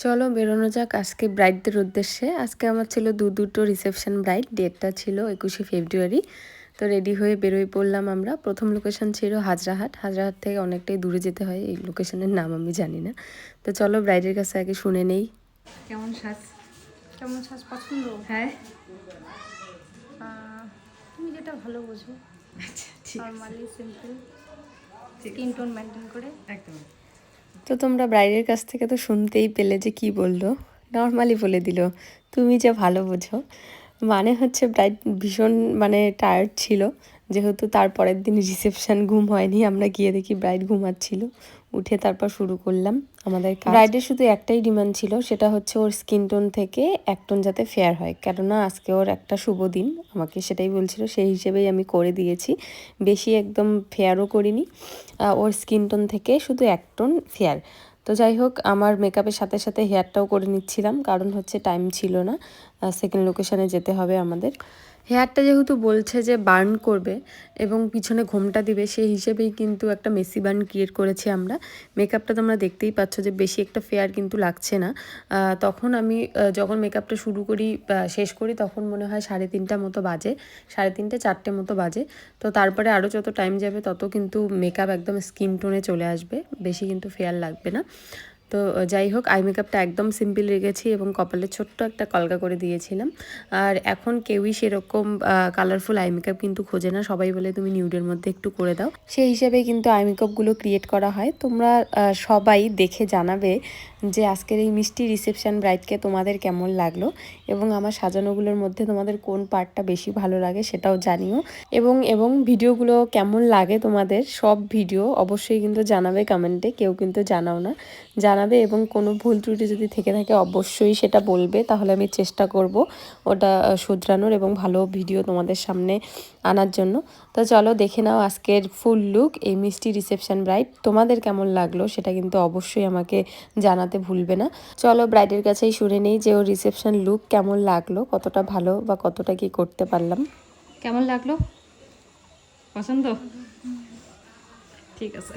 চলো বেরোনো যাক আজকে ব্রাইডদের উদ্দেশ্যে। আজকে আমার ছিল দুটো রিসেপশন ব্রাইড, ডেটটা ছিল 21শে ফেব্রুয়ারি। তো রেডি হয়ে বেরোয় পড়লাম আমরা। প্রথম লোকেশন ছিল হাজরাহাট। হাজরাহাট থেকে অনেকটাই দূরে যেতে হয়, এই লোকেশনের নাম আমি জানি না। তো চলো ব্রাইডের কাছে আগে শুনে নেই। কেমন সাজ পছন্দ? হ্যাঁ, তুমি যেটা ভালো বোঝো। আচ্ছা ঠিক আছে, normally simple skin tone maintain করে একদম। তো তোমরা ব্রাইডের কাছ থেকে তো শুনতেই পেলে যে কি বললো, নর্মালি বলে দিল তুমি যে ভালো বোঝো। মানে হচ্ছে ব্রাইড ভীষণ টায়ার্ড ছিল, যেহেতু তার পরের দিন রিসেপশন, ঘুম হয়নি। আমরা গিয়ে দেখি ব্রাইড ঘুমাচ্ছিল। উঠে তারপর শুরু করলাম আমাদের কাজ। ব্রাইডের শুধু একটাই ডিমান্ড ছিল, সেটা হচ্ছে ওর স্কিন টোন থেকে এক টোন যাতে ফেয়ার হয়, কেননা আজকে ওর একটা শুভ দিন, আমাকে সেটাই বলছিল। সেই হিসেবেই আমি করে দিয়েছি, বেশি একদম ফেয়ারও করিনি। ওর স্কিন টোন থেকে শুধু এক টোন ফেয়ার। তো যাই হোক, আমার মেকআপের সাথে সাথে হেয়ারটাও করে নিচ্ছিলাম, কারণ হচ্ছে টাইম ছিল না, সেকেন্ড লোকেশনে যেতে হবে আমাদের। হেয়ারটা যেহেতু বলছে যে বার্ন করবে এবং পিছনে ঘোমটা দিবে, সেই হিসেবেই কিন্তু একটা মেসি বার্ন ক্রিয়েট করেছি আমরা। মেকআপটা তোমরা দেখতেই পাচ্ছ যে বেশি একটা ফেয়ার কিন্তু লাগছে না। তখন আমি যখন মেকআপটা শুরু করি শেষ করি, তখন মনে হয় 3:30 মতো বাজে, 3:30 4টে মতো বাজে। তো তারপরে আরও যত টাইম যাবে তত কিন্তু মেকআপ একদম স্কিন টোনে চলে আসবে, বেশি কিন্তু ফেয়ার লাগবে না। তো যাই হোক, আই মেকআপটা একদম সিম্পল রেখেছি এবং কপালে ছোট্ট একটা কলকা করে দিয়েছিলাম। আর এখন কেউই সেরকম কালারফুল আই মেকআপ কিন্তু খোঁজে না, সবাই বলে তুমি নিউডের মধ্যে একটু করে দাও। সেই হিসেবেই কিন্তু আই মেকআপগুলো ক্রিয়েট করা হয়। তোমরা সবাই দেখে জানাবে যে আজকের এই মিষ্টি রিসেপশন ব্রাইডকে তোমাদের কেমন লাগলো, এবং আমার সাজানোগুলোর মধ্যে তোমাদের কোন পার্টটা বেশি ভালো লাগে সেটাও জানিও। এবং ভিডিওগুলো কেমন লাগে তোমাদের, সব ভিডিও অবশ্যই কিন্তু জানাবে কমেন্টে, কেউ কিন্তু জানাও না, জানাবে। এবং কোনো ভুল ত্রুটি যদি থেকে থাকে অবশ্যই সেটা বলবে, তাহলে আমি চেষ্টা করব ওটা শুধরানোর এবং ভালো ভিডিও তোমাদের সামনে আনার জন্য। তো চলো দেখে নাও আজকের ফুল লুক, এই মিষ্টি রিসেপশন ব্রাইড। তোমাদের কেমন লাগলো সেটা কিন্তু অবশ্যই আমাকে জানাতে ভুলবে না। চলো ব্রাইডের কাছেই শুনে নেই যে ওর রিসেপশন লুক কেমন লাগলো, কতটা ভালো বা কতটা কি করতে পারলাম। কেমন লাগলো? পছন্দ? ঠিক আছে।